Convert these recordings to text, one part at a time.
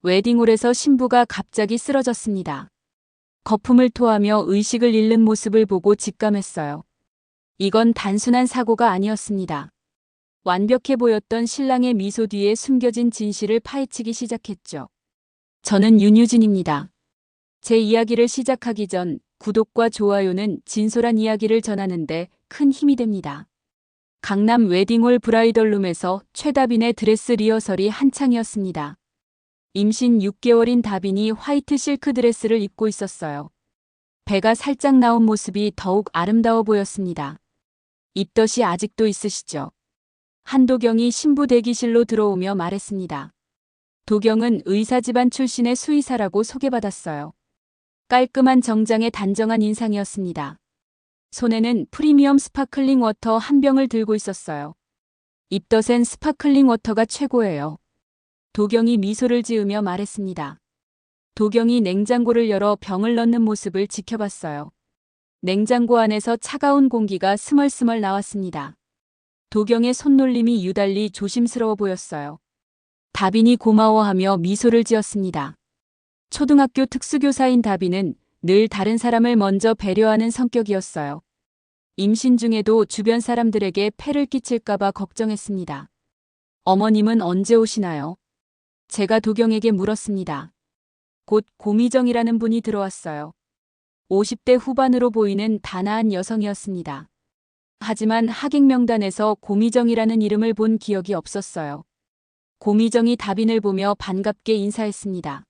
웨딩홀에서 신부가 갑자기 쓰러졌습니다. 거품을 토하며 의식을 잃는 모습을 보고 직감했어요. 이건 단순한 사고가 아니었습니다. 완벽해 보였던 신랑의 미소 뒤에 숨겨진 진실을 파헤치기 시작했죠. 저는 윤유진입니다. 제 이야기를 시작하기 전 구독과 좋아요는 진솔한 이야기를 전하는데 큰 힘이 됩니다. 강남 웨딩홀 브라이덜룸에서 최다빈의 드레스 리허설이 한창이었습니다. 임신 6개월인 다빈이 화이트 실크 드레스를 입고 있었어요. 배가 살짝 나온 모습이 더욱 아름다워 보였습니다. 입덧이 아직도 있으시죠? 한도경이 신부 대기실로 들어오며 말했습니다. 도경은 의사 집안 출신의 수의사라고 소개받았어요. 깔끔한 정장에 단정한 인상이었습니다. 손에는 프리미엄 스파클링 워터 한 병을 들고 있었어요. 입덧엔 스파클링 워터가 최고예요. 도경이 미소를 지으며 말했습니다. 도경이 냉장고를 열어 병을 넣는 모습을 지켜봤어요. 냉장고 안에서 차가운 공기가 스멀스멀 나왔습니다. 도경의 손놀림이 유달리 조심스러워 보였어요. 다빈이 고마워하며 미소를 지었습니다. 초등학교 특수교사인 다빈은 늘 다른 사람을 먼저 배려하는 성격이었어요. 임신 중에도 주변 사람들에게 폐를 끼칠까봐 걱정했습니다. 어머님은 언제 오시나요? 제가 도경에게 물었습니다. 곧 고미정이라는 분이 들어왔어요. 50대 후반으로 보이는 단아한 여성이었습니다. 하지만 하객 명단에서 고미정이라는 이름을 본 기억이 없었어요. 고미정이 다빈을 보며 반갑게 인사했습니다.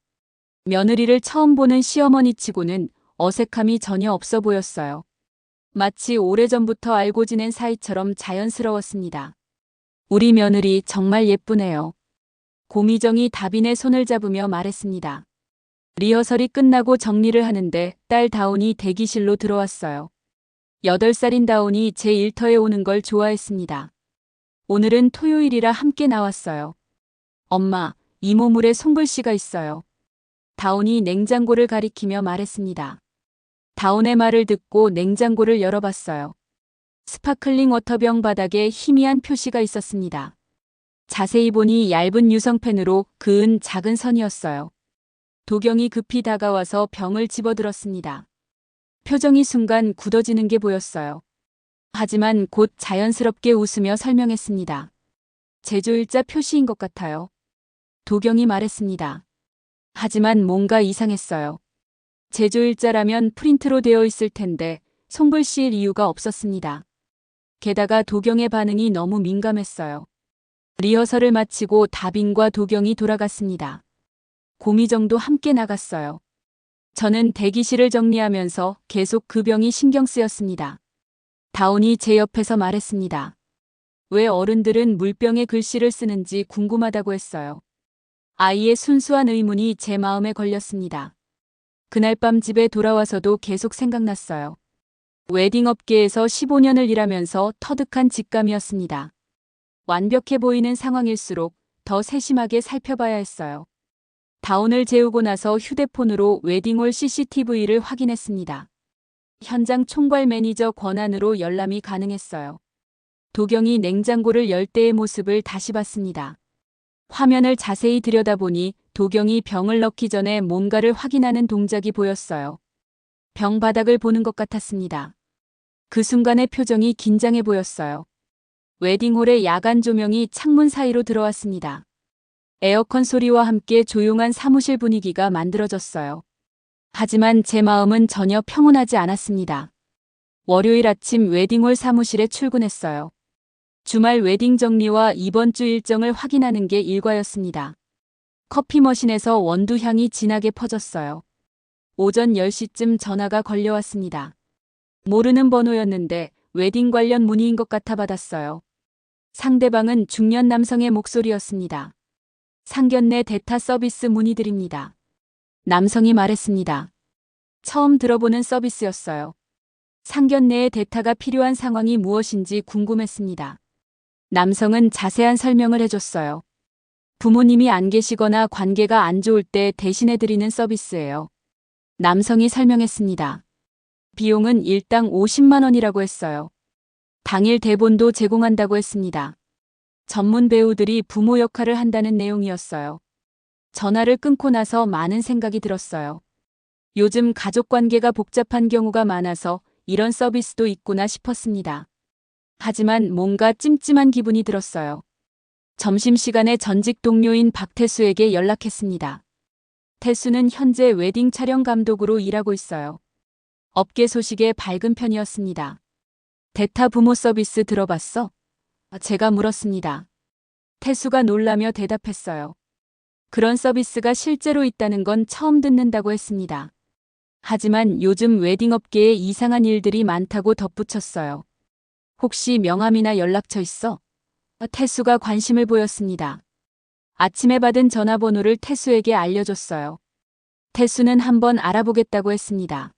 며느리를 처음 보는 시어머니치고는 어색함이 전혀 없어 보였어요. 마치 오래전부터 알고 지낸 사이처럼 자연스러웠습니다. 우리 며느리 정말 예쁘네요. 고미정이 다빈의 손을 잡으며 말했습니다. 리허설이 끝나고 정리를 하는데 딸 다운이 대기실로 들어왔어요. 8살인 다운이 제 일터에 오는 걸 좋아했습니다. 오늘은 토요일이라 함께 나왔어요. 엄마, 이모물에 손글씨가 있어요. 다운이 냉장고를 가리키며 말했습니다. 다운의 말을 듣고 냉장고를 열어봤어요. 스파클링 워터병 바닥에 희미한 표시가 있었습니다. 자세히 보니 얇은 유성펜으로 그은 작은 선이었어요. 도경이 급히 다가와서 병을 집어들었습니다. 표정이 순간 굳어지는 게 보였어요. 하지만 곧 자연스럽게 웃으며 설명했습니다. 제조일자 표시인 것 같아요. 도경이 말했습니다. 하지만 뭔가 이상했어요. 제조일자라면 프린트로 되어 있을 텐데 손글씨일 이유가 없었습니다. 게다가 도경의 반응이 너무 민감했어요. 리허설을 마치고 다빈과 도경이 돌아갔습니다. 고미정도 함께 나갔어요. 저는 대기실을 정리하면서 계속 그 병이 신경 쓰였습니다. 다운이 제 옆에서 말했습니다. 왜 어른들은 물병에 글씨를 쓰는지 궁금하다고 했어요. 아이의 순수한 의문이 제 마음에 걸렸습니다. 그날 밤 집에 돌아와서도 계속 생각났어요. 웨딩업계에서 15년을 일하면서 터득한 직감이었습니다. 완벽해 보이는 상황일수록 더 세심하게 살펴봐야 했어요. 다운을 재우고 나서 휴대폰으로 웨딩홀 CCTV를 확인했습니다. 현장 총괄 매니저 권한으로 열람이 가능했어요. 도경이 냉장고를 열 때의 모습을 다시 봤습니다. 화면을 자세히 들여다보니 도경이 병을 넣기 전에 뭔가를 확인하는 동작이 보였어요. 병 바닥을 보는 것 같았습니다. 그 순간의 표정이 긴장해 보였어요. 웨딩홀의 야간 조명이 창문 사이로 들어왔습니다. 에어컨 소리와 함께 조용한 사무실 분위기가 만들어졌어요. 하지만 제 마음은 전혀 평온하지 않았습니다. 월요일 아침 웨딩홀 사무실에 출근했어요. 주말 웨딩 정리와 이번 주 일정을 확인하는 게 일과였습니다. 커피 머신에서 원두 향이 진하게 퍼졌어요. 오전 10시쯤 전화가 걸려왔습니다. 모르는 번호였는데 웨딩 관련 문의인 것 같아 받았어요. 상대방은 중년 남성의 목소리였습니다. 상견례 대타 서비스 문의드립니다. 남성이 말했습니다. 처음 들어보는 서비스였어요. 상견례의 대타가 필요한 상황이 무엇인지 궁금했습니다. 남성은 자세한 설명을 해줬어요. 부모님이 안 계시거나 관계가 안 좋을 때 대신해드리는 서비스예요. 남성이 설명했습니다. 비용은 일당 50만 원이라고 했어요. 당일 대본도 제공한다고 했습니다. 전문 배우들이 부모 역할을 한다는 내용이었어요. 전화를 끊고 나서 많은 생각이 들었어요. 요즘 가족 관계가 복잡한 경우가 많아서 이런 서비스도 있구나 싶었습니다. 하지만 뭔가 찜찜한 기분이 들었어요. 점심시간에 전직 동료인 박태수에게 연락했습니다. 태수는 현재 웨딩 촬영 감독으로 일하고 있어요. 업계 소식에 밝은 편이었습니다. 대타 부모 서비스 들어봤어? 제가 물었습니다. 태수가 놀라며 대답했어요. 그런 서비스가 실제로 있다는 건 처음 듣는다고 했습니다. 하지만 요즘 웨딩업계에 이상한 일들이 많다고 덧붙였어요. 혹시 명함이나 연락처 있어? 태수가 관심을 보였습니다. 아침에 받은 전화번호를 태수에게 알려줬어요. 태수는 한번 알아보겠다고 했습니다.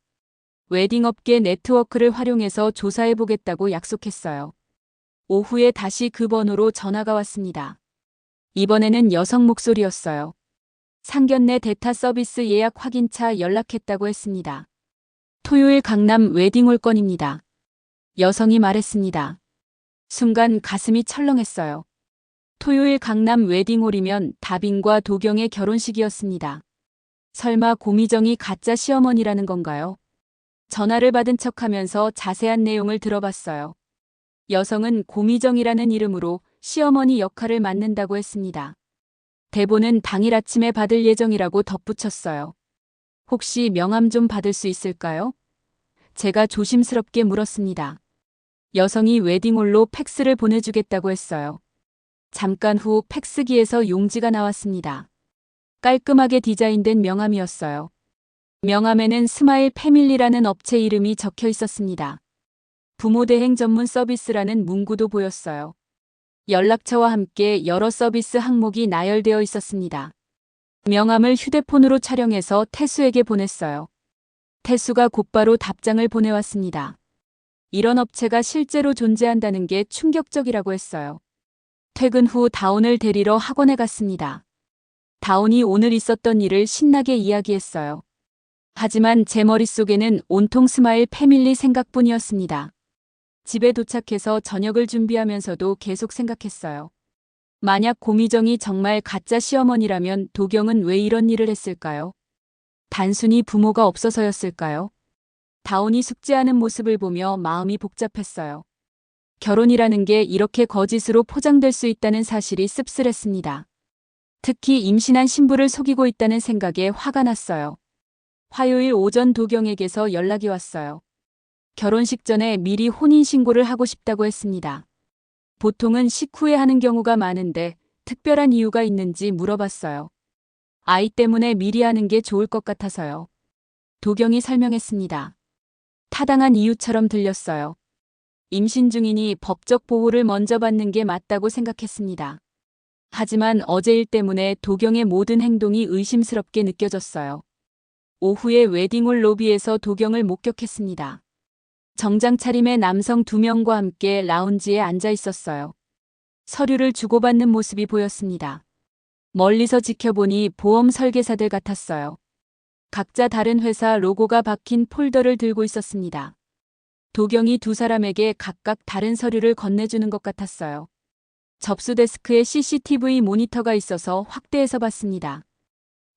웨딩업계 네트워크를 활용해서 조사해보겠다고 약속했어요. 오후에 다시 그 번호로 전화가 왔습니다. 이번에는 여성 목소리였어요. 상견례 대타 서비스 예약 확인차 연락했다고 했습니다. 토요일 강남 웨딩홀 건입니다. 여성이 말했습니다. 순간 가슴이 철렁했어요. 토요일 강남 웨딩홀이면 다빈과 도경의 결혼식이었습니다. 설마 고미정이 가짜 시어머니라는 건가요? 전화를 받은 척하면서 자세한 내용을 들어봤어요. 여성은 고미정이라는 이름으로 시어머니 역할을 맡는다고 했습니다. 대본은 당일 아침에 받을 예정이라고 덧붙였어요. 혹시 명함 좀 받을 수 있을까요? 제가 조심스럽게 물었습니다. 여성이 웨딩홀로 팩스를 보내주겠다고 했어요. 잠깐 후 팩스기에서 용지가 나왔습니다. 깔끔하게 디자인된 명함이었어요. 명함에는 스마일 패밀리라는 업체 이름이 적혀 있었습니다. 부모 대행 전문 서비스라는 문구도 보였어요. 연락처와 함께 여러 서비스 항목이 나열되어 있었습니다. 명함을 휴대폰으로 촬영해서 태수에게 보냈어요. 태수가 곧바로 답장을 보내왔습니다. 이런 업체가 실제로 존재한다는 게 충격적이라고 했어요. 퇴근 후 다운을 데리러 학원에 갔습니다. 다운이 오늘 있었던 일을 신나게 이야기했어요. 하지만 제 머릿속에는 온통 스마일 패밀리 생각뿐이었습니다. 집에 도착해서 저녁을 준비하면서도 계속 생각했어요. 만약 고미정이 정말 가짜 시어머니라면 도경은 왜 이런 일을 했을까요? 단순히 부모가 없어서였을까요? 다운이 숙제하는 모습을 보며 마음이 복잡했어요. 결혼이라는 게 이렇게 거짓으로 포장될 수 있다는 사실이 씁쓸했습니다. 특히 임신한 신부를 속이고 있다는 생각에 화가 났어요. 화요일 오전 도경에게서 연락이 왔어요. 결혼식 전에 미리 혼인신고를 하고 싶다고 했습니다. 보통은 식후에 하는 경우가 많은데 특별한 이유가 있는지 물어봤어요. 아이 때문에 미리 하는 게 좋을 것 같아서요. 도경이 설명했습니다. 타당한 이유처럼 들렸어요. 임신 중이니 법적 보호를 먼저 받는 게 맞다고 생각했습니다. 하지만 어제 일 때문에 도경의 모든 행동이 의심스럽게 느껴졌어요. 오후에 웨딩홀 로비에서 도경을 목격했습니다. 정장 차림의 남성 2명과 함께 라운지에 앉아 있었어요. 서류를 주고받는 모습이 보였습니다. 멀리서 지켜보니 보험 설계사들 같았어요. 각자 다른 회사 로고가 박힌 폴더를 들고 있었습니다. 도경이 두 사람에게 각각 다른 서류를 건네주는 것 같았어요. 접수 데스크에 CCTV 모니터가 있어서 확대해서 봤습니다.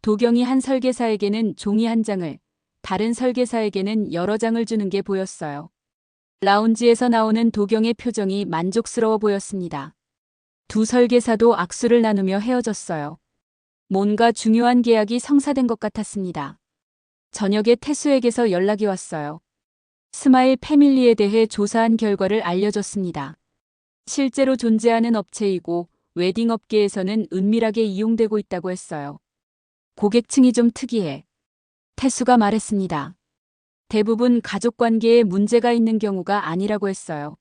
도경이 한 설계사에게는 종이 한 장을, 다른 설계사에게는 여러 장을 주는 게 보였어요. 라운지에서 나오는 도경의 표정이 만족스러워 보였습니다. 두 설계사도 악수를 나누며 헤어졌어요. 뭔가 중요한 계약이 성사된 것 같았습니다. 저녁에 태수에게서 연락이 왔어요. 스마일 패밀리에 대해 조사한 결과를 알려줬습니다. 실제로 존재하는 업체이고 웨딩 업계에서는 은밀하게 이용되고 있다고 했어요. 고객층이 좀 특이해. 태수가 말했습니다. 대부분 가족관계에 문제가 있는 경우가 아니라고 했어요.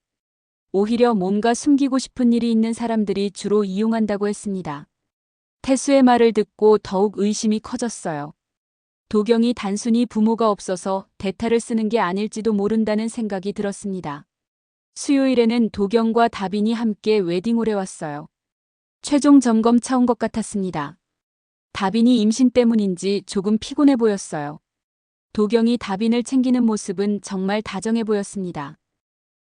오히려 뭔가 숨기고 싶은 일이 있는 사람들이 주로 이용한다고 했습니다. 태수의 말을 듣고 더욱 의심이 커졌어요. 도경이 단순히 부모가 없어서 대타를 쓰는 게 아닐지도 모른다는 생각이 들었습니다. 수요일에는 도경과 다빈이 함께 웨딩홀에 왔어요. 최종 점검차 온 것 같았습니다. 다빈이 임신 때문인지 조금 피곤해 보였어요. 도경이 다빈을 챙기는 모습은 정말 다정해 보였습니다.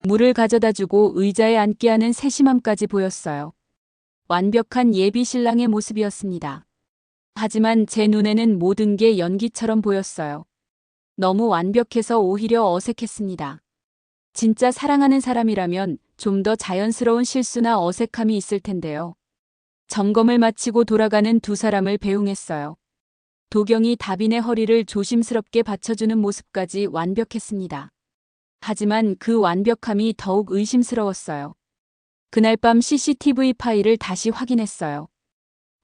물을 가져다주고 의자에 앉게 하는 세심함까지 보였어요. 완벽한 예비 신랑의 모습이었습니다. 하지만 제 눈에는 모든 게 연기처럼 보였어요. 너무 완벽해서 오히려 어색했습니다. 진짜 사랑하는 사람이라면 좀 더 자연스러운 실수나 어색함이 있을 텐데요. 점검을 마치고 돌아가는 두 사람을 배웅했어요. 도경이 다빈의 허리를 조심스럽게 받쳐주는 모습까지 완벽했습니다. 하지만 그 완벽함이 더욱 의심스러웠어요. 그날 밤 CCTV 파일을 다시 확인했어요.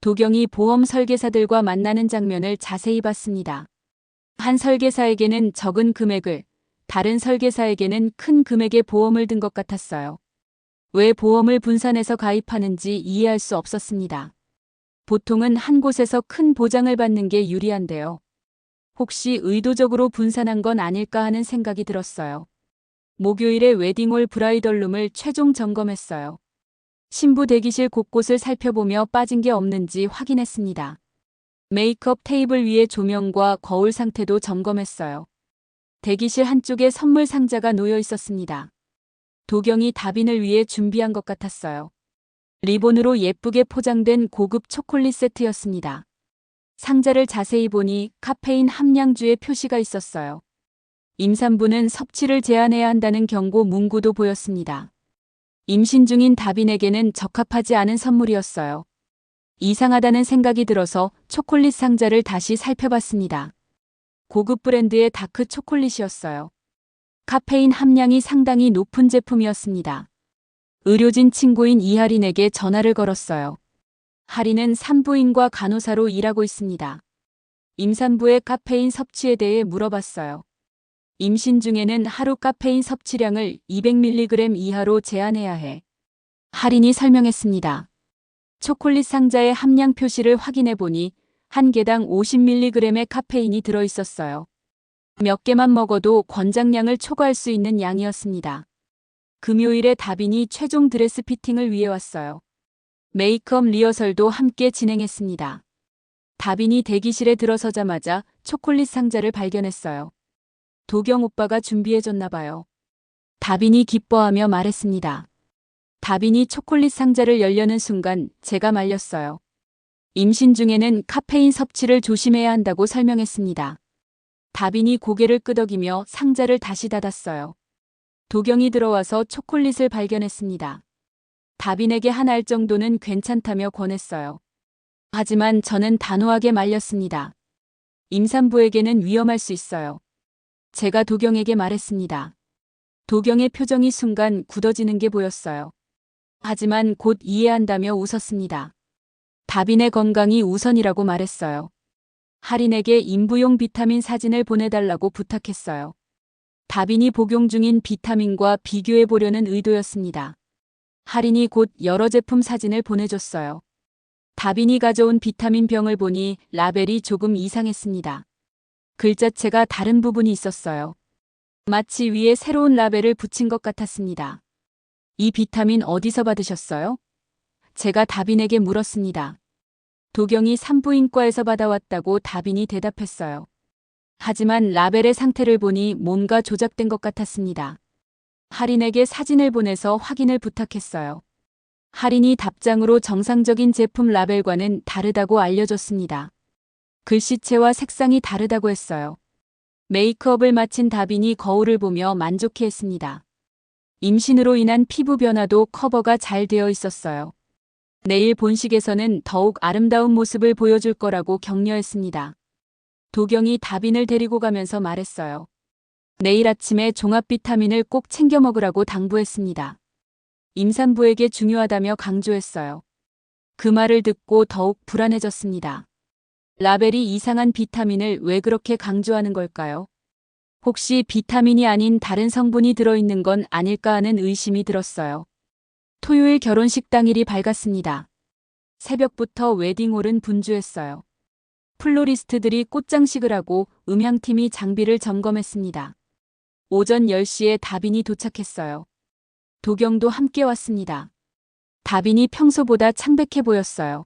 도경이 보험 설계사들과 만나는 장면을 자세히 봤습니다. 한 설계사에게는 적은 금액을, 다른 설계사에게는 큰 금액의 보험을 든 것 같았어요. 왜 보험을 분산해서 가입하는지 이해할 수 없었습니다. 보통은 한 곳에서 큰 보장을 받는 게 유리한데요. 혹시 의도적으로 분산한 건 아닐까 하는 생각이 들었어요. 목요일에 웨딩홀 브라이덜룸을 최종 점검했어요. 신부 대기실 곳곳을 살펴보며 빠진 게 없는지 확인했습니다. 메이크업 테이블 위의 조명과 거울 상태도 점검했어요. 대기실 한쪽에 선물 상자가 놓여 있었습니다. 도경이 다빈을 위해 준비한 것 같았어요. 리본으로 예쁘게 포장된 고급 초콜릿 세트였습니다. 상자를 자세히 보니 카페인 함량주의 표시가 있었어요. 임산부는 섭취를 제한해야 한다는 경고 문구도 보였습니다. 임신 중인 다빈에게는 적합하지 않은 선물이었어요. 이상하다는 생각이 들어서 초콜릿 상자를 다시 살펴봤습니다. 고급 브랜드의 다크 초콜릿이었어요. 카페인 함량이 상당히 높은 제품이었습니다. 의료진 친구인 이하린에게 전화를 걸었어요. 하린은 산부인과 간호사로 일하고 있습니다. 임산부의 카페인 섭취에 대해 물어봤어요. 임신 중에는 하루 카페인 섭취량을 200mg 이하로 제한해야 해. 하린이 설명했습니다. 초콜릿 상자의 함량 표시를 확인해 보니 한 개당 50mg의 카페인이 들어 있었어요. 몇 개만 먹어도 권장량을 초과할 수 있는 양이었습니다. 금요일에 다빈이 최종 드레스 피팅을 위해 왔어요. 메이크업 리허설도 함께 진행했습니다. 다빈이 대기실에 들어서자마자 초콜릿 상자를 발견했어요. 도경 오빠가 준비해줬나 봐요. 다빈이 기뻐하며 말했습니다. 다빈이 초콜릿 상자를 열려는 순간 제가 말렸어요. 임신 중에는 카페인 섭취를 조심해야 한다고 설명했습니다. 다빈이 고개를 끄덕이며 상자를 다시 닫았어요. 도경이 들어와서 초콜릿을 발견했습니다. 다빈에게 하나 알 정도는 괜찮다며 권했어요. 하지만 저는 단호하게 말렸습니다. 임산부에게는 위험할 수 있어요. 제가 도경에게 말했습니다. 도경의 표정이 순간 굳어지는 게 보였어요. 하지만 곧 이해한다며 웃었습니다. 다빈의 건강이 우선이라고 말했어요. 하린에게 인부용 비타민 사진을 보내달라고 부탁했어요. 다빈이 복용 중인 비타민과 비교해 보려는 의도였습니다. 하린이 곧 여러 제품 사진을 보내줬어요. 다빈이 가져온 비타민 병을 보니 라벨이 조금 이상했습니다. 글자체가 다른 부분이 있었어요. 마치 위에 새로운 라벨을 붙인 것 같았습니다. 이 비타민 어디서 받으셨어요? 제가 다빈에게 물었습니다. 도경이 산부인과에서 받아왔다고 다빈이 대답했어요. 하지만 라벨의 상태를 보니 뭔가 조작된 것 같았습니다. 하린에게 사진을 보내서 확인을 부탁했어요. 하린이 답장으로 정상적인 제품 라벨과는 다르다고 알려줬습니다. 글씨체와 색상이 다르다고 했어요. 메이크업을 마친 다빈이 거울을 보며 만족해했습니다. 임신으로 인한 피부 변화도 커버가 잘 되어 있었어요. 내일 본식에서는 더욱 아름다운 모습을 보여줄 거라고 격려했습니다. 도경이 다빈을 데리고 가면서 말했어요. 내일 아침에 종합 비타민을 꼭 챙겨 먹으라고 당부했습니다. 임산부에게 중요하다며 강조했어요. 그 말을 듣고 더욱 불안해졌습니다. 라벨이 이상한 비타민을 왜 그렇게 강조하는 걸까요? 혹시 비타민이 아닌 다른 성분이 들어있는 건 아닐까 하는 의심이 들었어요. 토요일 결혼식 당일이 밝았습니다. 새벽부터 웨딩홀은 분주했어요. 플로리스트들이 꽃장식을 하고 음향팀이 장비를 점검했습니다. 오전 10시에 다빈이 도착했어요. 도경도 함께 왔습니다. 다빈이 평소보다 창백해 보였어요.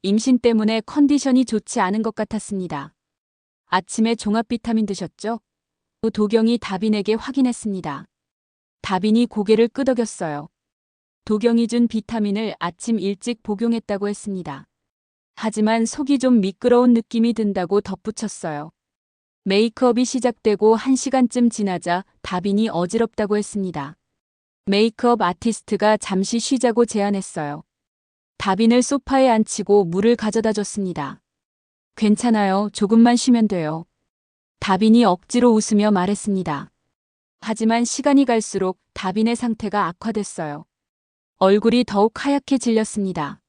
임신 때문에 컨디션이 좋지 않은 것 같았습니다. 아침에 종합 비타민 드셨죠? 도경이 다빈에게 확인했습니다. 다빈이 고개를 끄덕였어요. 도경이 준 비타민을 아침 일찍 복용했다고 했습니다. 하지만 속이 좀 미끄러운 느낌이 든다고 덧붙였어요. 메이크업이 시작되고 1시간쯤 지나자 다빈이 어지럽다고 했습니다. 메이크업 아티스트가 잠시 쉬자고 제안했어요. 다빈을 소파에 앉히고 물을 가져다 줬습니다. 괜찮아요. 조금만 쉬면 돼요. 다빈이 억지로 웃으며 말했습니다. 하지만 시간이 갈수록 다빈의 상태가 악화됐어요. 얼굴이 더욱 하얗게 질렸습니다.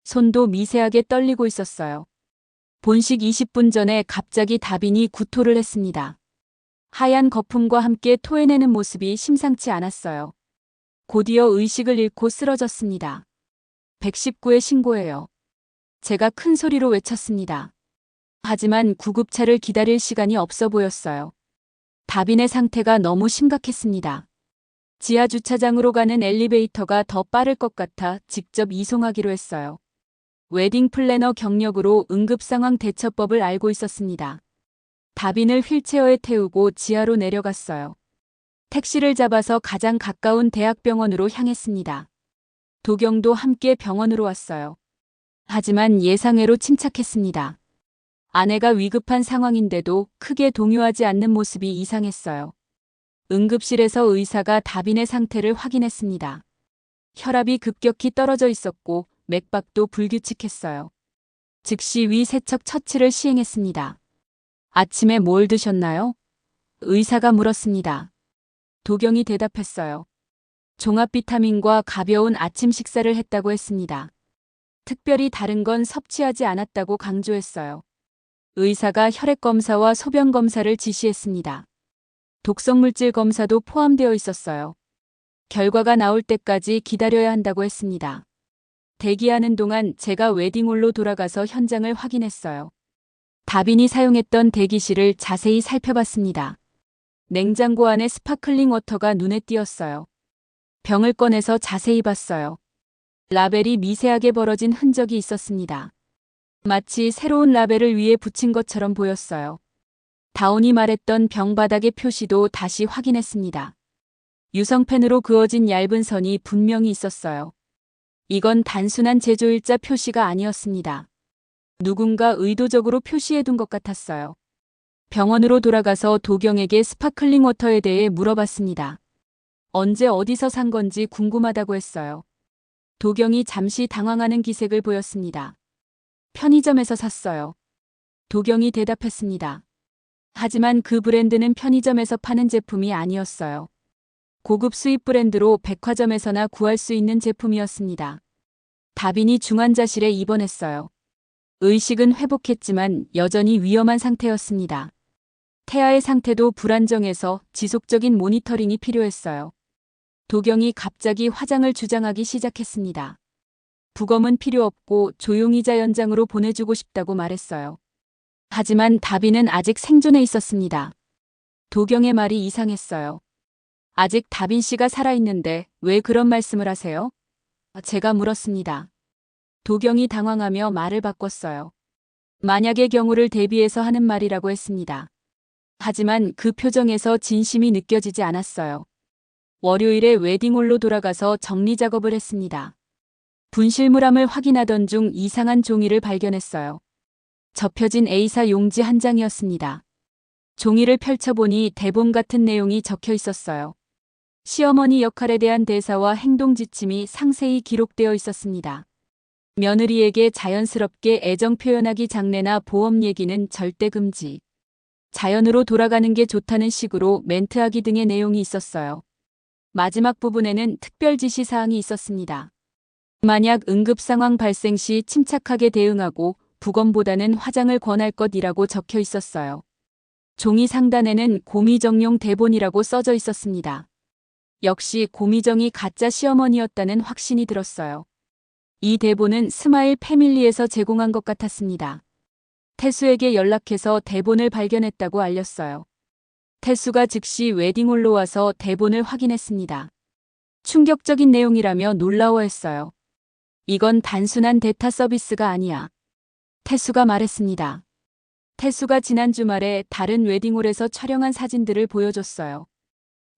손도 미세하게 떨리고 있었어요. 본식 20분 전에 갑자기 다빈이 구토를 했습니다. 하얀 거품과 함께 토해내는 모습이 심상치 않았어요. 곧이어 의식을 잃고 쓰러졌습니다. 119에 신고해요. 제가 큰 소리로 외쳤습니다. 하지만 구급차를 기다릴 시간이 없어 보였어요. 다빈의 상태가 너무 심각했습니다. 지하 주차장으로 가는 엘리베이터가 더 빠를 것 같아 직접 이송하기로 했어요. 웨딩 플래너 경력으로 응급상황 대처법을 알고 있었습니다. 다빈을 휠체어에 태우고 지하로 내려갔어요. 택시를 잡아서 가장 가까운 대학병원으로 향했습니다. 도경도 함께 병원으로 왔어요. 하지만 예상외로 침착했습니다. 아내가 위급한 상황인데도 크게 동요하지 않는 모습이 이상했어요. 응급실에서 의사가 다빈의 상태를 확인했습니다. 혈압이 급격히 떨어져 있었고 맥박도 불규칙했어요. 즉시 위세척 처치를 시행했습니다. 아침에 뭘 드셨나요? 의사가 물었습니다. 도경이 대답했어요. 종합 비타민과 가벼운 아침 식사를 했다고 했습니다. 특별히 다른 건 섭취하지 않았다고 강조했어요. 의사가 혈액 검사와 소변 검사를 지시했습니다. 독성물질 검사도 포함되어 있었어요. 결과가 나올 때까지 기다려야 한다고 했습니다. 대기하는 동안 제가 웨딩홀로 돌아가서 현장을 확인했어요. 다빈이 사용했던 대기실을 자세히 살펴봤습니다. 냉장고 안에 스파클링 워터가 눈에 띄었어요. 병을 꺼내서 자세히 봤어요. 라벨이 미세하게 벌어진 흔적이 있었습니다. 마치 새로운 라벨을 위에 붙인 것처럼 보였어요. 다운이 말했던 병 바닥의 표시도 다시 확인했습니다. 유성펜으로 그어진 얇은 선이 분명히 있었어요. 이건 단순한 제조일자 표시가 아니었습니다. 누군가 의도적으로 표시해둔 것 같았어요. 병원으로 돌아가서 도경에게 스파클링 워터에 대해 물어봤습니다. 언제 어디서 산 건지 궁금하다고 했어요. 도경이 잠시 당황하는 기색을 보였습니다. 편의점에서 샀어요. 도경이 대답했습니다. 하지만 그 브랜드는 편의점에서 파는 제품이 아니었어요. 고급 수입 브랜드로 백화점에서나 구할 수 있는 제품이었습니다. 다빈이 중환자실에 입원했어요. 의식은 회복했지만 여전히 위험한 상태였습니다. 태아의 상태도 불안정해서 지속적인 모니터링이 필요했어요. 도경이 갑자기 화장을 주장하기 시작했습니다. 부검은 필요 없고 조용히 자연장으로 보내주고 싶다고 말했어요. 하지만 다빈은 아직 생존해 있었습니다. 도경의 말이 이상했어요. 아직 다빈 씨가 살아있는데 왜 그런 말씀을 하세요? 제가 물었습니다. 도경이 당황하며 말을 바꿨어요. 만약의 경우를 대비해서 하는 말이라고 했습니다. 하지만 그 표정에서 진심이 느껴지지 않았어요. 월요일에 웨딩홀로 돌아가서 정리 작업을 했습니다. 분실물함을 확인하던 중 이상한 종이를 발견했어요. 접혀진 A사 용지 한 장이었습니다. 종이를 펼쳐보니 대본 같은 내용이 적혀 있었어요. 시어머니 역할에 대한 대사와 행동 지침이 상세히 기록되어 있었습니다. 며느리에게 자연스럽게 애정 표현하기 장례나 보험 얘기는 절대 금지. 자연으로 돌아가는 게 좋다는 식으로 멘트하기 등의 내용이 있었어요. 마지막 부분에는 특별 지시 사항이 있었습니다. 만약 응급 상황 발생 시 침착하게 대응하고 부검보다는 화장을 권할 것이라고 적혀 있었어요. 종이 상단에는 고미정용 대본이라고 써져 있었습니다. 역시 고미정이 가짜 시어머니였다는 확신이 들었어요. 이 대본은 스마일 패밀리에서 제공한 것 같았습니다. 태수에게 연락해서 대본을 발견했다고 알렸어요. 태수가 즉시 웨딩홀로 와서 대본을 확인했습니다. 충격적인 내용이라며 놀라워했어요. 이건 단순한 데이터 서비스가 아니야. 태수가 말했습니다. 태수가 지난 주말에 다른 웨딩홀에서 촬영한 사진들을 보여줬어요.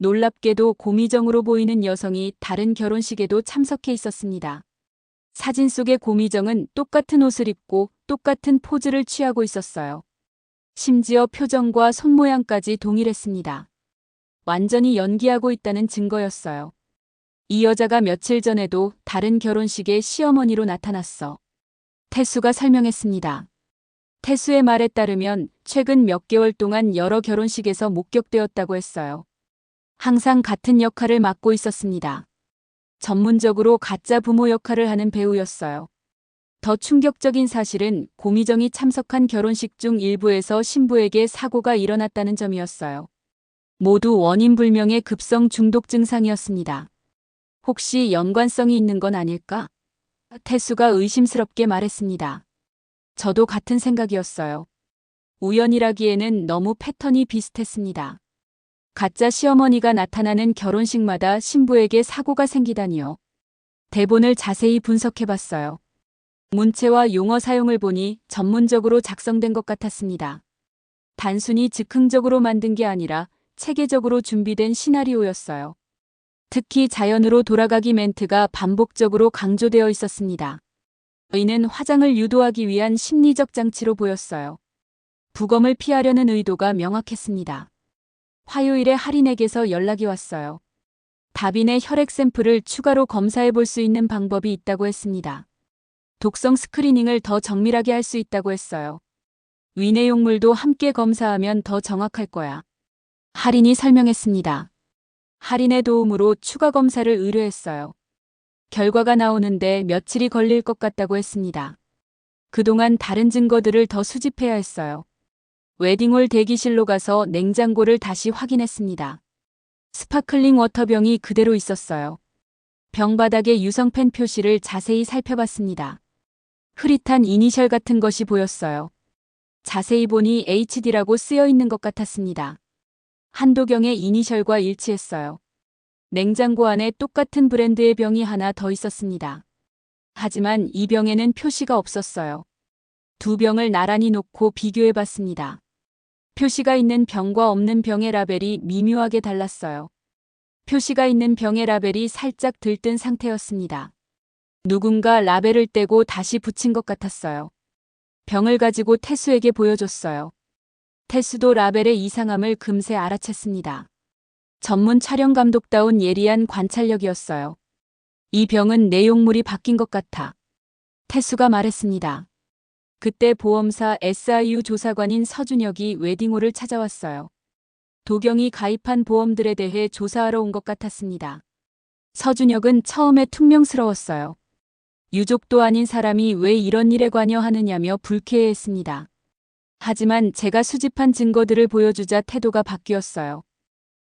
놀랍게도 고미정으로 보이는 여성이 다른 결혼식에도 참석해 있었습니다. 사진 속의 고미정은 똑같은 옷을 입고 똑같은 포즈를 취하고 있었어요. 심지어 표정과 손모양까지 동일했습니다. 완전히 연기하고 있다는 증거였어요. 이 여자가 며칠 전에도 다른 결혼식에 시어머니로 나타났어. 태수가 설명했습니다. 태수의 말에 따르면 최근 몇 개월 동안 여러 결혼식에서 목격되었다고 했어요. 항상 같은 역할을 맡고 있었습니다. 전문적으로 가짜 부모 역할을 하는 배우였어요. 더 충격적인 사실은 고미정이 참석한 결혼식 중 일부에서 신부에게 사고가 일어났다는 점이었어요. 모두 원인 불명의 급성 중독 증상이었습니다. 혹시 연관성이 있는 건 아닐까? 태수가 의심스럽게 말했습니다. 저도 같은 생각이었어요. 우연이라기에는 너무 패턴이 비슷했습니다. 가짜 시어머니가 나타나는 결혼식마다 신부에게 사고가 생기다니요. 대본을 자세히 분석해봤어요. 문체와 용어 사용을 보니 전문적으로 작성된 것 같았습니다. 단순히 즉흥적으로 만든 게 아니라 체계적으로 준비된 시나리오였어요. 특히 자연으로 돌아가기 멘트가 반복적으로 강조되어 있었습니다. 이는 화장을 유도하기 위한 심리적 장치로 보였어요. 부검을 피하려는 의도가 명확했습니다. 화요일에 할인에게서 연락이 왔어요. 다빈의 혈액 샘플을 추가로 검사해 볼 수 있는 방법이 있다고 했습니다. 독성 스크리닝을 더 정밀하게 할 수 있다고 했어요. 위내용물도 함께 검사하면 더 정확할 거야. 할인이 설명했습니다. 할인의 도움으로 추가 검사를 의뢰했어요. 결과가 나오는데 며칠이 걸릴 것 같다고 했습니다. 그동안 다른 증거들을 더 수집해야 했어요. 웨딩홀 대기실로 가서 냉장고를 다시 확인했습니다. 스파클링 워터병이 그대로 있었어요. 병 바닥의 유성펜 표시를 자세히 살펴봤습니다. 흐릿한 이니셜 같은 것이 보였어요. 자세히 보니 HD라고 쓰여 있는 것 같았습니다. 한도경의 이니셜과 일치했어요. 냉장고 안에 똑같은 브랜드의 병이 하나 더 있었습니다. 하지만 이 병에는 표시가 없었어요. 두 병을 나란히 놓고 비교해봤습니다. 표시가 있는 병과 없는 병의 라벨이 미묘하게 달랐어요. 표시가 있는 병의 라벨이 살짝 들뜬 상태였습니다. 누군가 라벨을 떼고 다시 붙인 것 같았어요. 병을 가지고 태수에게 보여줬어요. 태수도 라벨의 이상함을 금세 알아챘습니다. 전문 촬영 감독다운 예리한 관찰력이었어요. 이 병은 내용물이 바뀐 것 같아. 태수가 말했습니다. 그때 보험사 SIU 조사관인 서준혁이 웨딩홀을 찾아왔어요. 도경이 가입한 보험들에 대해 조사하러 온 것 같았습니다. 서준혁은 처음에 퉁명스러웠어요. 유족도 아닌 사람이 왜 이런 일에 관여하느냐며 불쾌해했습니다. 하지만 제가 수집한 증거들을 보여주자 태도가 바뀌었어요.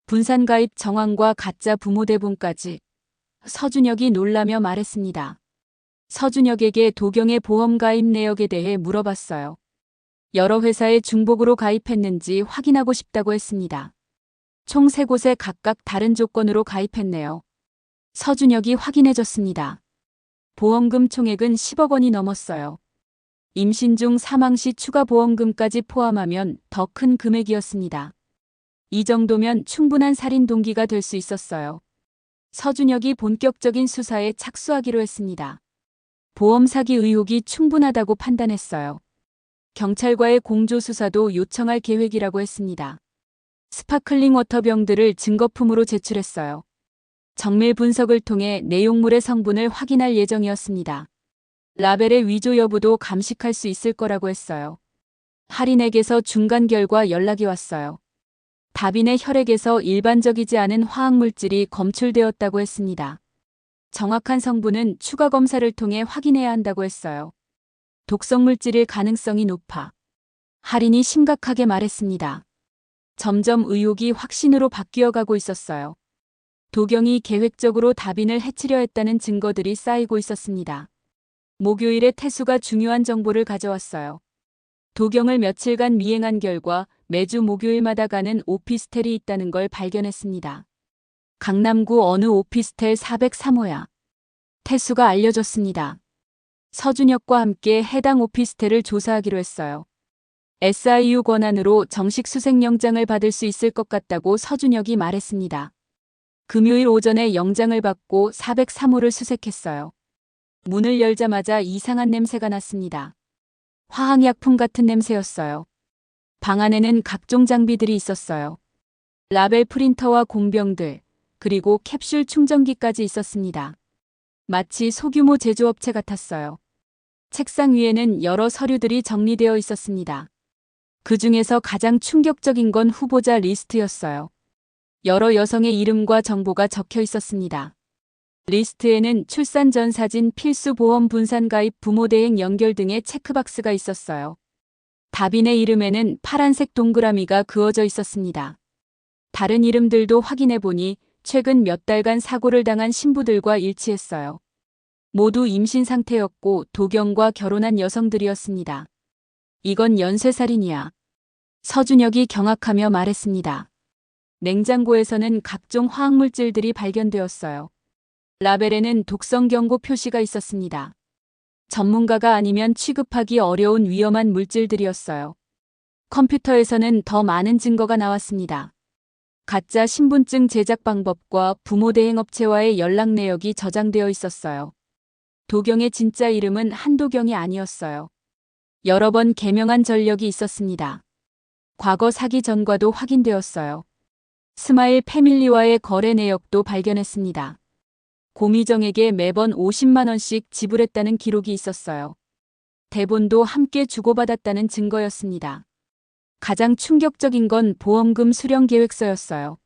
분산 가입 정황과 가짜 부모 대본까지. 서준혁이 놀라며 말했습니다. 서준혁에게 도경의 보험 가입 내역에 대해 물어봤어요. 여러 회사에 중복으로 가입했는지 확인하고 싶다고 했습니다. 총 3곳에 각각 다른 조건으로 가입했네요. 서준혁이 확인해줬습니다. 보험금 총액은 10억 원이 넘었어요. 임신 중 사망 시 추가 보험금까지 포함하면 더 큰 금액이었습니다. 이 정도면 충분한 살인 동기가 될 수 있었어요. 서준혁이 본격적인 수사에 착수하기로 했습니다. 보험 사기 의혹이 충분하다고 판단했어요. 경찰과의 공조 수사도 요청할 계획이라고 했습니다. 스파클링 워터병들을 증거품으로 제출했어요. 정밀 분석을 통해 내용물의 성분을 확인할 예정이었습니다. 라벨의 위조 여부도 감식할 수 있을 거라고 했어요. 할인에게서 중간 결과 연락이 왔어요. 다빈의 혈액에서 일반적이지 않은 화학물질이 검출되었다고 했습니다. 정확한 성분은 추가 검사를 통해 확인해야 한다고 했어요. 독성물질일 가능성이 높아. 할인이 심각하게 말했습니다. 점점 의혹이 확신으로 바뀌어가고 있었어요. 도경이 계획적으로 다빈을 해치려 했다는 증거들이 쌓이고 있었습니다. 목요일에 태수가 중요한 정보를 가져왔어요. 도경을 며칠간 미행한 결과 매주 목요일마다 가는 오피스텔이 있다는 걸 발견했습니다. 강남구 어느 오피스텔 403호야. 태수가 알려줬습니다. 서준혁과 함께 해당 오피스텔을 조사하기로 했어요. SIU 권한으로 정식 수색영장을 받을 수 있을 것 같다고 서준혁이 말했습니다. 금요일 오전에 영장을 받고 403호를 수색했어요. 문을 열자마자 이상한 냄새가 났습니다. 화학약품 같은 냄새였어요. 방 안에는 각종 장비들이 있었어요. 라벨 프린터와 공병들, 그리고 캡슐 충전기까지 있었습니다. 마치 소규모 제조업체 같았어요. 책상 위에는 여러 서류들이 정리되어 있었습니다. 그 중에서 가장 충격적인 건 후보자 리스트였어요. 여러 여성의 이름과 정보가 적혀 있었습니다. 리스트에는 출산 전 사진, 필수 보험 분산 가입, 부모 대행 연결 등의 체크박스가 있었어요. 다빈의 이름에는 파란색 동그라미가 그어져 있었습니다. 다른 이름들도 확인해 보니 최근 몇 달간 사고를 당한 신부들과 일치했어요. 모두 임신 상태였고 도경과 결혼한 여성들이었습니다. 이건 연쇄살인이야. 서준혁이 경악하며 말했습니다. 냉장고에서는 각종 화학물질들이 발견되었어요. 라벨에는 독성 경고 표시가 있었습니다. 전문가가 아니면 취급하기 어려운 위험한 물질들이었어요. 컴퓨터에서는 더 많은 증거가 나왔습니다. 가짜 신분증 제작 방법과 부모 대행 업체와의 연락 내역이 저장되어 있었어요. 도경의 진짜 이름은 한도경이 아니었어요. 여러 번 개명한 전력이 있었습니다. 과거 사기 전과도 확인되었어요. 스마일 패밀리와의 거래 내역도 발견했습니다. 고미정에게 매번 50만 원씩 지불했다는 기록이 있었어요. 대본도 함께 주고받았다는 증거였습니다. 가장 충격적인 건 보험금 수령 계획서였어요.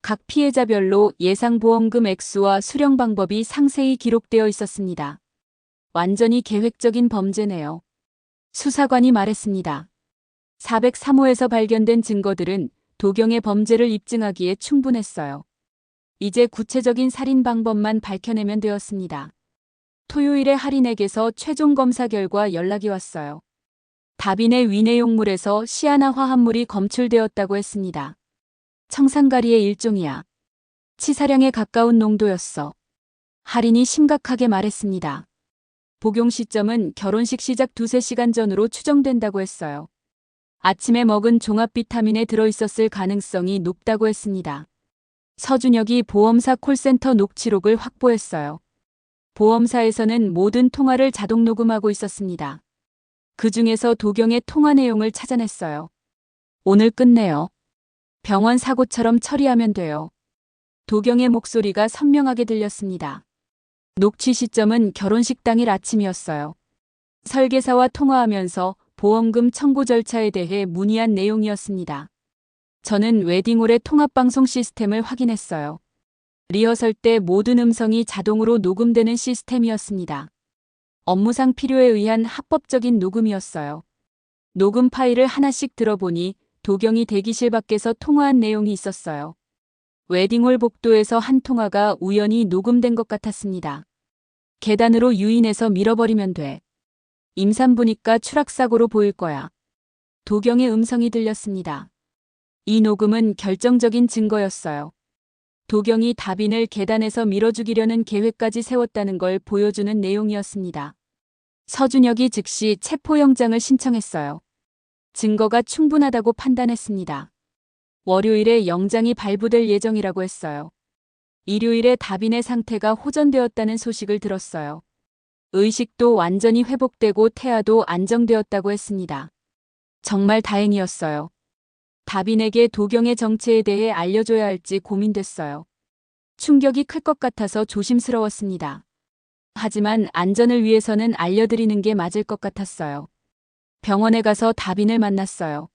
각 피해자별로 예상 보험금 액수와 수령 방법이 상세히 기록되어 있었습니다. 완전히 계획적인 범죄네요. 수사관이 말했습니다. 403호에서 발견된 증거들은 도경의 범죄를 입증하기에 충분했어요. 이제 구체적인 살인 방법만 밝혀내면 되었습니다. 토요일에 할인액에서 최종 검사 결과 연락이 왔어요. 다빈의 위내용물에서 시아나 화합물이 검출되었다고 했습니다. 청산가리의 일종이야. 치사량에 가까운 농도였어. 할인이 심각하게 말했습니다. 복용 시점은 결혼식 시작 2~3시간 전으로 추정된다고 했어요. 아침에 먹은 종합 비타민에 들어있었을 가능성이 높다고 했습니다. 서준혁이 보험사 콜센터 녹취록을 확보했어요. 보험사에서는 모든 통화를 자동 녹음하고 있었습니다. 그 중에서 도경의 통화 내용을 찾아냈어요. 오늘 끝내요. 병원 사고처럼 처리하면 돼요. 도경의 목소리가 선명하게 들렸습니다. 녹취 시점은 결혼식 당일 아침이었어요. 설계사와 통화하면서 보험금 청구 절차에 대해 문의한 내용이었습니다. 저는 웨딩홀의 통합방송 시스템을 확인했어요. 리허설 때 모든 음성이 자동으로 녹음되는 시스템이었습니다. 업무상 필요에 의한 합법적인 녹음이었어요. 녹음 파일을 하나씩 들어보니 도경이 대기실 밖에서 통화한 내용이 있었어요. 웨딩홀 복도에서 한 통화가 우연히 녹음된 것 같았습니다. 계단으로 유인해서 밀어버리면 돼. 임산부니까 추락사고로 보일 거야. 도경의 음성이 들렸습니다. 이 녹음은 결정적인 증거였어요. 도경이 다빈을 계단에서 밀어 죽이려는 계획까지 세웠다는 걸 보여주는 내용이었습니다. 서준혁이 즉시 체포영장을 신청했어요. 증거가 충분하다고 판단했습니다. 월요일에 영장이 발부될 예정이라고 했어요. 일요일에 다빈의 상태가 호전되었다는 소식을 들었어요. 의식도 완전히 회복되고 태아도 안정되었다고 했습니다. 정말 다행이었어요. 다빈에게 도경의 정체에 대해 알려줘야 할지 고민됐어요. 충격이 클 것 같아서 조심스러웠습니다. 하지만 안전을 위해서는 알려드리는 게 맞을 것 같았어요. 병원에 가서 다빈을 만났어요.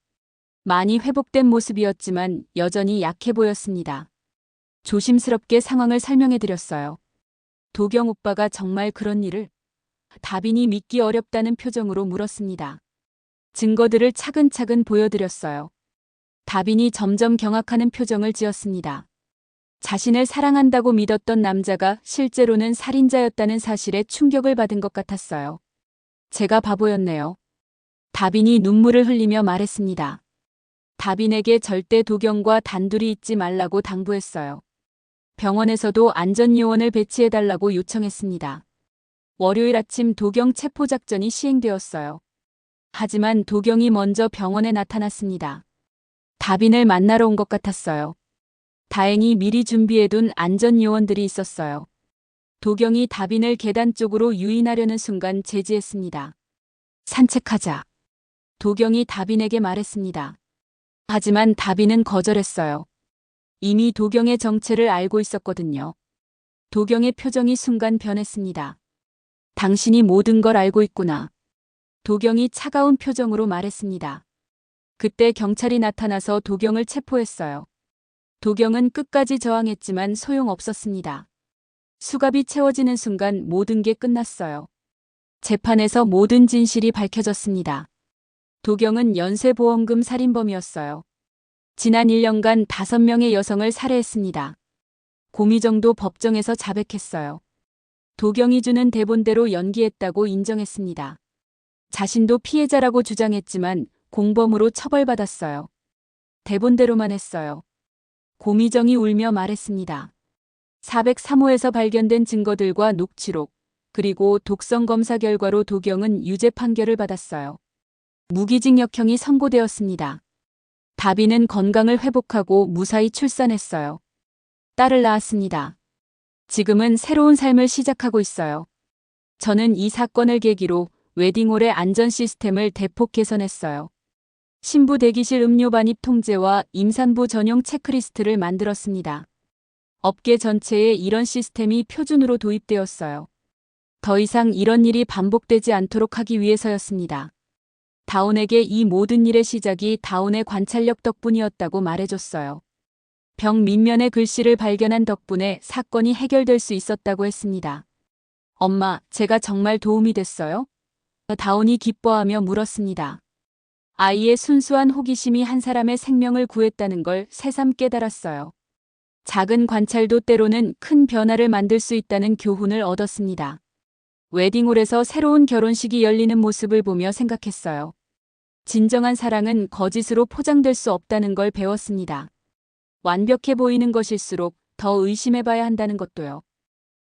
많이 회복된 모습이었지만 여전히 약해 보였습니다. 조심스럽게 상황을 설명해드렸어요. 도경 오빠가 정말 그런 일을? 다빈이 믿기 어렵다는 표정으로 물었습니다. 증거들을 차근차근 보여드렸어요. 다빈이 점점 경악하는 표정을 지었습니다. 자신을 사랑한다고 믿었던 남자가 실제로는 살인자였다는 사실에 충격을 받은 것 같았어요. 제가 바보였네요. 다빈이 눈물을 흘리며 말했습니다. 다빈에게 절대 도경과 단둘이 있지 말라고 당부했어요. 병원에서도 안전요원을 배치해달라고 요청했습니다. 월요일 아침 도경 체포 작전이 시행되었어요. 하지만 도경이 먼저 병원에 나타났습니다. 다빈을 만나러 온 것 같았어요. 다행히 미리 준비해둔 안전요원들이 있었어요. 도경이 다빈을 계단 쪽으로 유인하려는 순간 제지했습니다. 산책하자. 도경이 다빈에게 말했습니다. 하지만 다빈은 거절했어요. 이미 도경의 정체를 알고 있었거든요. 도경의 표정이 순간 변했습니다. 당신이 모든 걸 알고 있구나. 도경이 차가운 표정으로 말했습니다. 그때 경찰이 나타나서 도경을 체포했어요. 도경은 끝까지 저항했지만 소용없었습니다. 수갑이 채워지는 순간 모든 게 끝났어요. 재판에서 모든 진실이 밝혀졌습니다. 도경은 연쇄보험금 살인범이었어요. 지난 1년간 5명의 여성을 살해했습니다. 고미정도 법정에서 자백했어요. 도경이 주는 대본대로 연기했다고 인정했습니다. 자신도 피해자라고 주장했지만 공범으로 처벌받았어요. 대본대로만 했어요. 고미정이 울며 말했습니다. 403호에서 발견된 증거들과 녹취록, 그리고 독성 검사 결과로 도경은 유죄 판결을 받았어요. 무기징역형이 선고되었습니다. 다빈은 건강을 회복하고 무사히 출산했어요. 딸을 낳았습니다. 지금은 새로운 삶을 시작하고 있어요. 저는 이 사건을 계기로 웨딩홀의 안전 시스템을 대폭 개선했어요. 신부 대기실 음료 반입 통제와 임산부 전용 체크리스트를 만들었습니다. 업계 전체에 이런 시스템이 표준으로 도입되었어요. 더 이상 이런 일이 반복되지 않도록 하기 위해서였습니다. 다온에게 이 모든 일의 시작이 다온의 관찰력 덕분이었다고 말해줬어요. 벽 밑면의 글씨를 발견한 덕분에 사건이 해결될 수 있었다고 했습니다. 엄마, 제가 정말 도움이 됐어요? 다온이 기뻐하며 물었습니다. 아이의 순수한 호기심이 한 사람의 생명을 구했다는 걸 새삼 깨달았어요. 작은 관찰도 때로는 큰 변화를 만들 수 있다는 교훈을 얻었습니다. 웨딩홀에서 새로운 결혼식이 열리는 모습을 보며 생각했어요. 진정한 사랑은 거짓으로 포장될 수 없다는 걸 배웠습니다. 완벽해 보이는 것일수록 더 의심해봐야 한다는 것도요.